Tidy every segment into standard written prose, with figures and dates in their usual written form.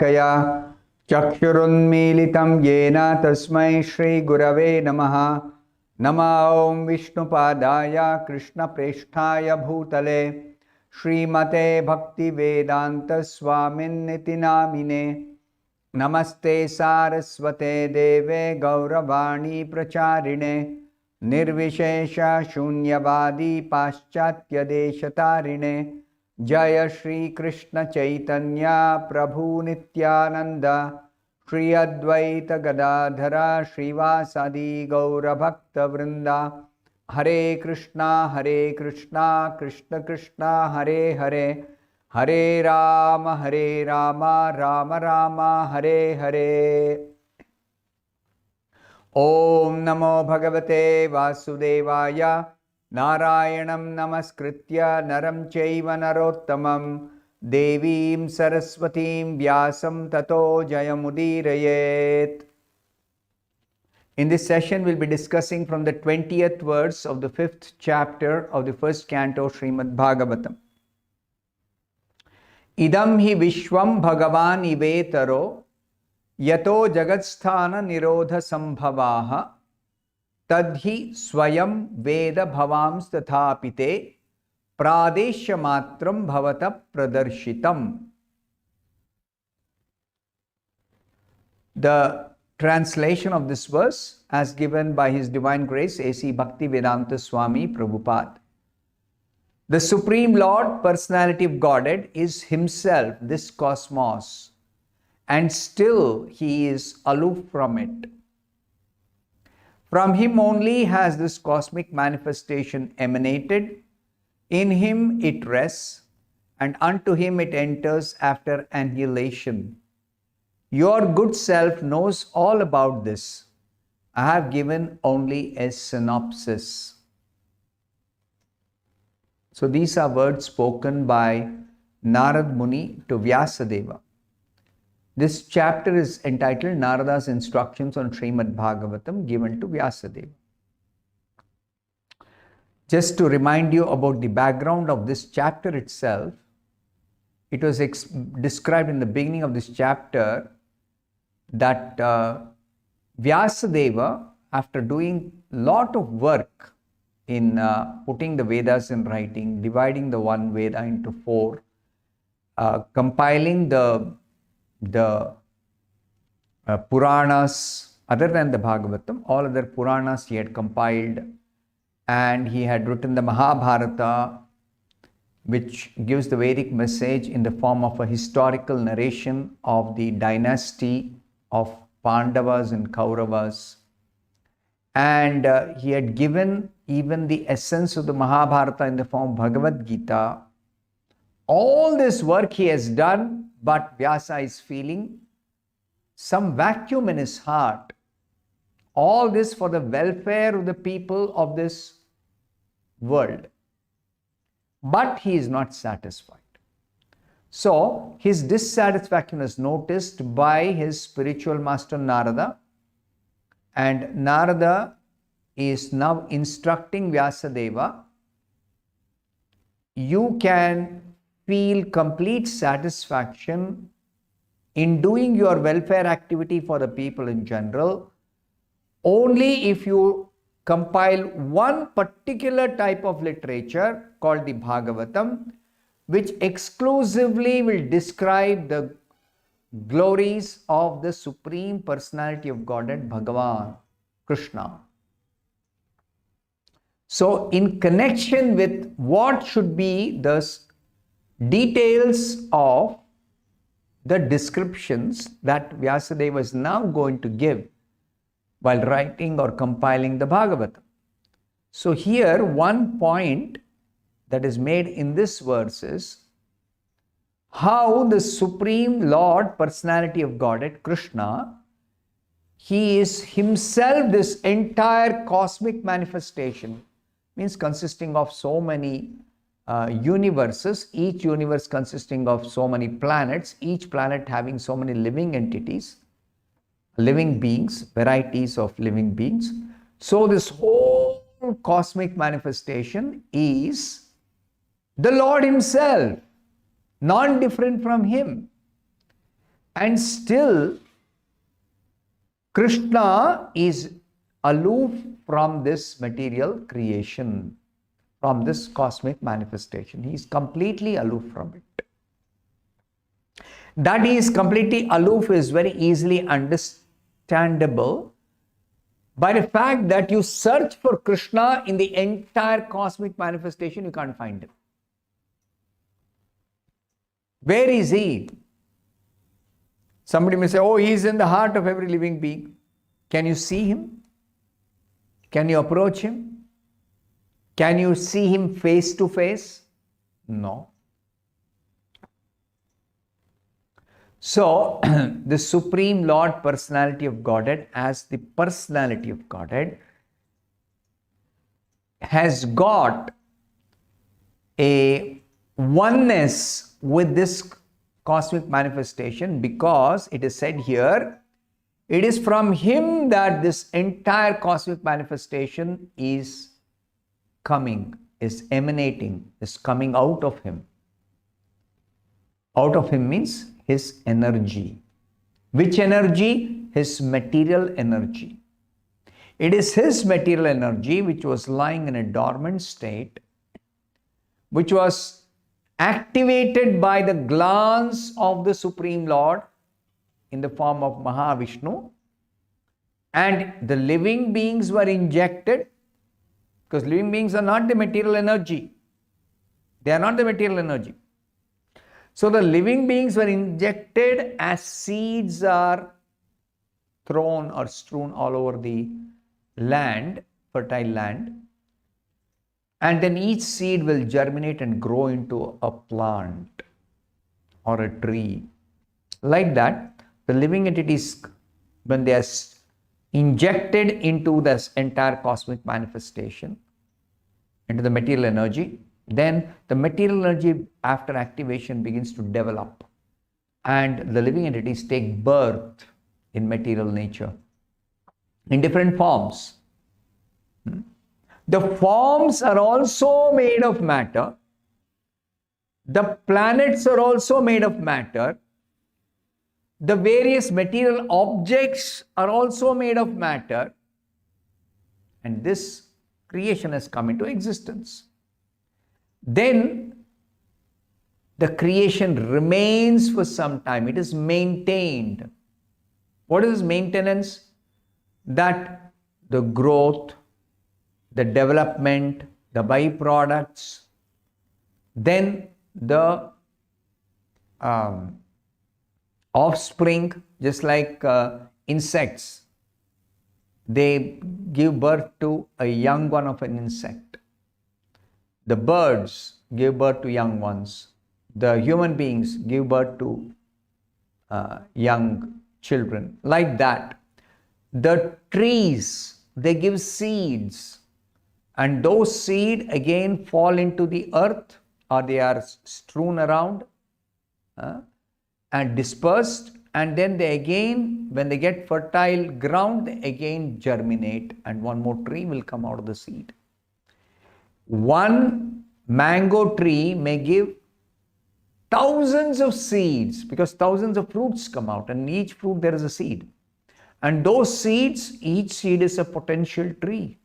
कया चक्षुरुन्मीलितं येन तस्मै श्रीगुरवे नमः। नमः ॐ विष्णुपादाय कृष्णप्रेष्ठाय भूतले श्रीमते भक्तिवेदांत स्वामिन्निति नामिने। नमस्ते सारस्वते देवे गौरवाणी प्रचारिणे निर्विशेष शून्यवादी पाश्चात्यदेशतारिणे। जय श्री कृष्ण चैतन्य प्रभु नित्यानंद श्री अद्वैत गदाधर श्रीवासादि गौरभक्त वृंदा। हरे कृष्णा कृष्ण कृष्ण हरे हरे, हरे राम राम राम हरे हरे। ओम नमो भगवते वासुदेवाय। नारायणं नमस्कृत्य नरं चैव नरोत्तमं देवीं सरस्वतीं व्यासं ततो जयमुदीरयेत्। In this session, we'll be discussing from the 20th verse of the 5th chapter of the first canto Srimad-Bhagavatam. Idam hi vishwam bhagavan ivetaro yato jagatsthana nirodha sambhavaha तद्धि स्वयं वेद भवांस तथापिते प्रादेश्य मात्रम भवत प्रदर्शितम. The translation of this verse as given by His Divine Grace A.C. Bhaktivedanta Swami Prabhupada. The Supreme Lord, Personality of Godhead, is Himself this cosmos, and still He is aloof from it. From Him only has this cosmic manifestation emanated. In Him it rests, and unto Him it enters after annihilation. Your good self knows all about this. I have given only a synopsis. So these are words spoken by Narad Muni to Vyasadeva. This chapter is entitled Narada's Instructions on Srimad-Bhagavatam given to Vyasadeva. Just to remind you about the background of this chapter itself, it was described in the beginning of this chapter that Vyasadeva, after doing a lot of work in putting the Vedas in writing, dividing the one Veda into four, compiling the Puranas, other than the Bhagavatam, all other Puranas he had compiled, and he had written the Mahabharata, which gives the Vedic message in the form of a historical narration of the dynasty of Pandavas and Kauravas. And he had given even the essence of the Mahabharata in the form of Bhagavad Gita. All this work he has done, but Vyasa is feeling some vacuum in his heart. All this for the welfare of the people of this world. But he is not satisfied. So his dissatisfaction is noticed by his spiritual master Narada. And Narada is now instructing Vyasadeva, you can feel complete satisfaction in doing your welfare activity for the people in general only if you compile one particular type of literature called the Bhagavatam, which exclusively will describe the glories of the Supreme Personality of Godhead, Bhagavan, Krishna. So in connection with what should be the details of the descriptions that Vyasadeva is now going to give while writing or compiling the Bhagavatam. So here one point that is made in this verse is how the Supreme Lord, Personality of Godhead, Krishna, He is Himself this entire cosmic manifestation, means consisting of so many universes, each universe consisting of so many planets, each planet having so many living entities, living beings, varieties of living beings. So this whole cosmic manifestation is the Lord Himself, non-different from Him. And still, Krishna is aloof from this material creation, from this cosmic manifestation. He is completely aloof from it. That he is completely aloof is very easily understandable by the fact that you search for Krishna in the entire cosmic manifestation, you can't find him. Where is he? Somebody may say, oh, he is in the heart of every living being. Can you see him? Can you approach him? Can you see him face to face? No. So, the Supreme Lord Personality of Godhead, as the personality of Godhead, has got a oneness with this cosmic manifestation, because it is said here, it is from him that this entire cosmic manifestation is coming, is emanating, is coming out of him. Out of him means his energy. Which energy? His material energy. It is his material energy which was lying in a dormant state, which was activated by the glance of the Supreme Lord in the form of Mahavishnu, and the living beings were injected, because living beings are not the material energy. They are not the material energy. So the living beings were injected as seeds are thrown or strewn all over the land, fertile land, and then each seed will germinate and grow into a plant or a tree. Like that, the living entities, when they are injected into this entire cosmic manifestation, into the material energy, then the material energy after activation begins to develop, and the living entities take birth in material nature in different forms. The forms are also made of matter. The planets are also made of matter. The various material objects are also made of matter. And this creation has come into existence. Then the creation remains for some time. It is maintained. What is maintenance? That the growth, the development, the byproducts, then the offspring, just like insects, they give birth to a young one of an insect. The birds give birth to young ones. The human beings give birth to young children. Like that. The trees, they give seeds. And those seeds again fall into the earth, or they are strewn around and dispersed. And then they again, when they get fertile ground, they again germinate, and one more tree will come out of the seed. One mango tree may give thousands of seeds, because thousands of fruits come out, and in each fruit there is a seed. And those seeds, each seed is a potential tree.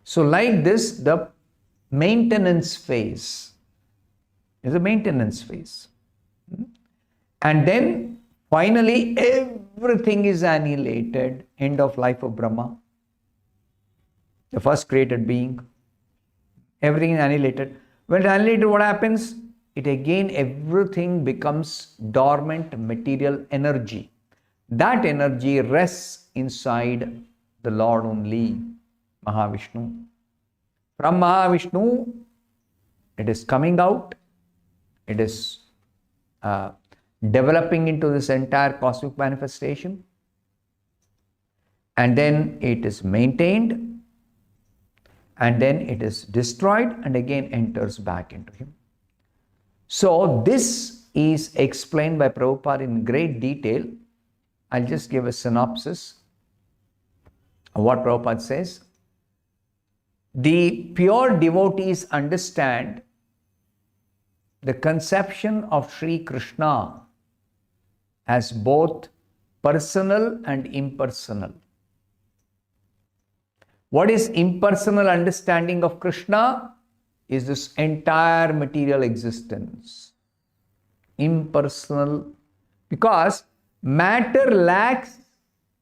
So like this, the maintenance phase is a maintenance phase. And then finally everything is annihilated, end of life of Brahma, the first created being. Everything is annihilated. When it is annihilated, what happens? It again, everything becomes dormant material energy. That energy rests inside the Lord only, Mahavishnu. From Mahavishnu, it is coming out, it is developing into this entire cosmic manifestation, and then it is maintained, and then it is destroyed and again enters back into him. So this is explained by Prabhupada in great detail. I'll just give a synopsis of what Prabhupada says. The pure devotees understand the conception of Sri Krishna as both personal and impersonal. What is impersonal understanding of Krishna? Is this entire material existence. Impersonal, because matter lacks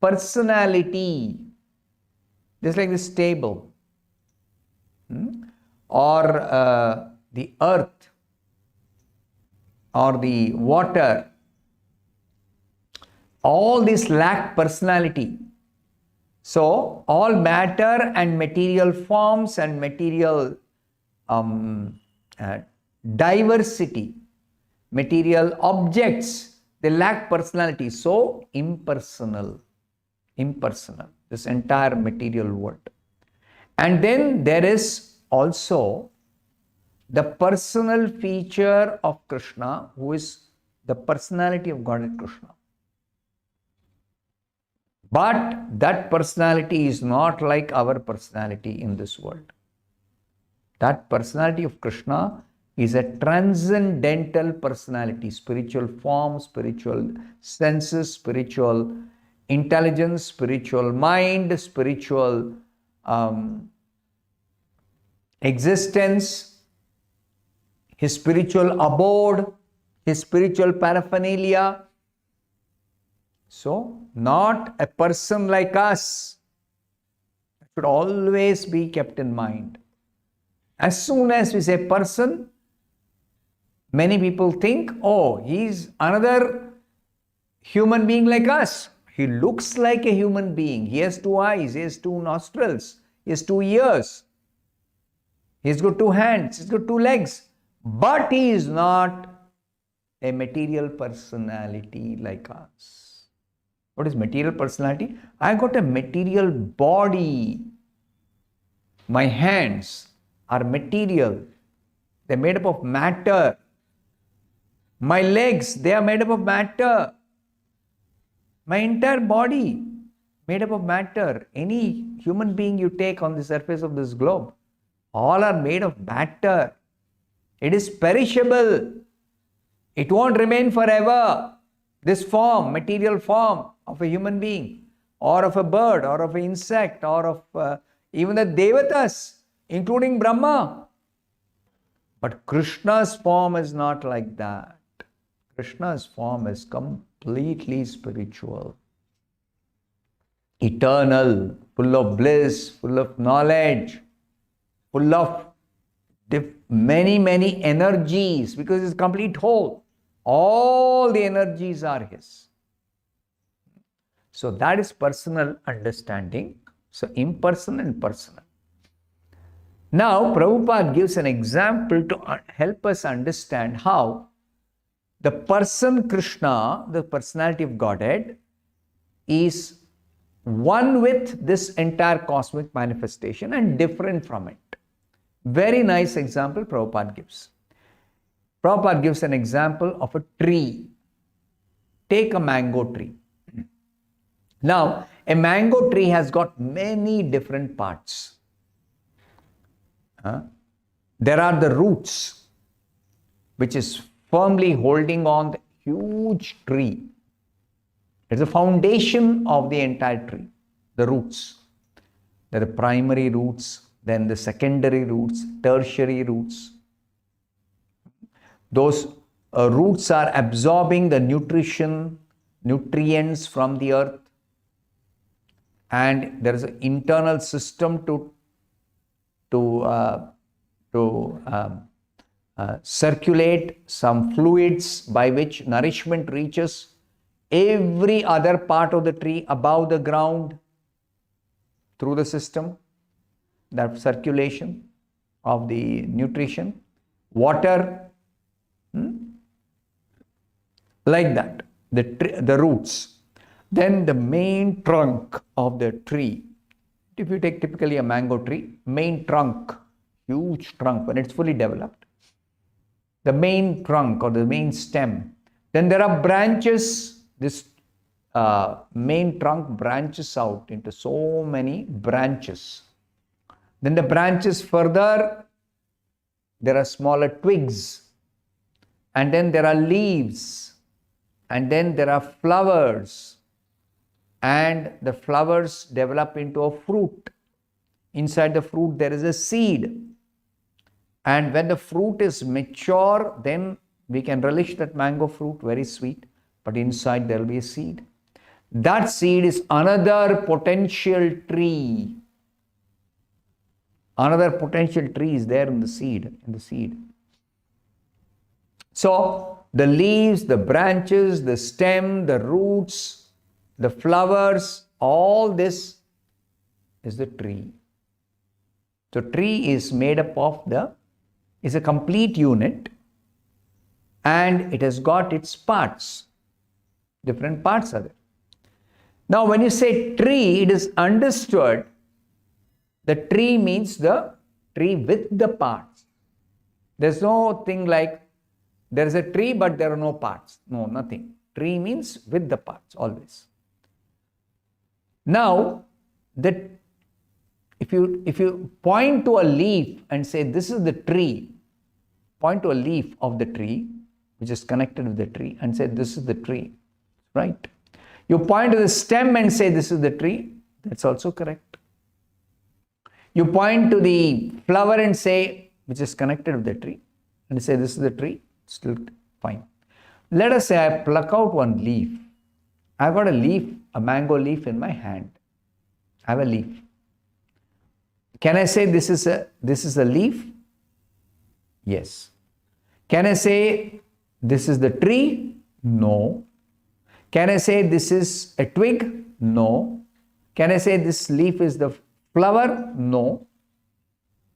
personality. Just like this table, or the earth, or the water, all these lack personality. So all matter and material forms and material diversity, material objects, they lack personality. So impersonal, this entire material world. And then there is also the personal feature of Krishna, who is the personality of Godhead Krishna. But that personality is not like our personality in this world. That personality of Krishna is a transcendental personality, spiritual form, spiritual senses, spiritual intelligence, spiritual mind, spiritual existence, his spiritual abode, his spiritual paraphernalia. So, not a person like us. That should always be kept in mind. As soon as we say person, many people think, oh, he's another human being like us. He looks like a human being. He has 2 eyes, he has 2 nostrils, he has 2 ears, he's got 2 hands, he's got 2 legs. But he is not a material personality like us. What is material personality? I got a material body. My hands are material. They're made up of matter. My legs, they are made up of matter. My entire body made up of matter. Any human being you take on the surface of this globe, all are made of matter. It is perishable. It won't remain forever. This form, material form of a human being, or of a bird, or of an insect, or of even the devatas, including Brahma. But Krishna's form is not like that. Krishna's form is completely spiritual, eternal, full of bliss, full of knowledge, full of many energies, because it's complete whole. All the energies are his. So that is personal understanding. So impersonal and personal. Now Prabhupada gives an example to help us understand how the person Krishna, the personality of Godhead, is one with this entire cosmic manifestation and different from it. Very nice example Prabhupada gives. Prabhupada gives an example of a tree. Take a mango tree. Now, a mango tree has got many different parts. There are the roots, which is firmly holding on the huge tree. It's the foundation of the entire tree, the roots. There are primary roots, then the secondary roots, tertiary roots. Those roots are absorbing the nutrients from the earth, and there is an internal system to circulate some fluids by which nourishment reaches every other part of the tree above the ground through the system, that circulation of the nutrition, water, like that, the roots. Then the main trunk of the tree. If you take typically a mango tree, main trunk, huge trunk when it's fully developed. The main trunk or the main stem. Then there are branches. This main trunk branches out into so many branches. Then the branches further, there are smaller twigs. And then there are leaves. and then there are flowers, and the flowers develop into a fruit. Inside the fruit there is a seed, and when the fruit is mature, then we can relish that mango fruit, very sweet, but inside there will be a seed. That seed is another potential tree. Another potential tree is there in the seed. So the leaves, the branches, the stem, the roots, the flowers, all this is the tree. So tree is made up of is a complete unit, and it has got its parts. Different parts are there. Now when you say tree, it is understood the tree means the tree with the parts. There's no thing like there is a tree but there are no parts. No, nothing. Tree means with the parts always. Now, if you point to a leaf and say this is the tree, point to a leaf of the tree which is connected with the tree and say this is the tree, right? You point to the stem and say this is the tree, that's also correct. You point to the flower and say, which is connected with the tree, and say this is the tree, still fine. Let us say I pluck out one leaf. I've got a leaf, a mango leaf in my hand. I have a leaf. Can I say this is a leaf? Yes. Can I say this is the tree? No. Can I say this is a twig? No. Can I say this leaf is the flower? No.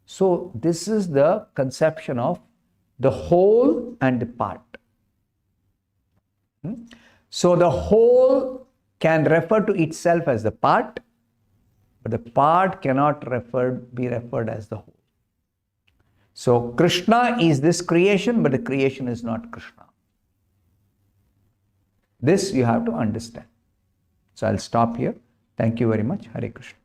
So this is the conception of the whole and the part. So the whole can refer to itself as the part, but the part cannot be referred as the whole. So Krishna is this creation, but the creation is not Krishna. This you have to understand. So I'll stop here. Thank you very much. Hare Krishna.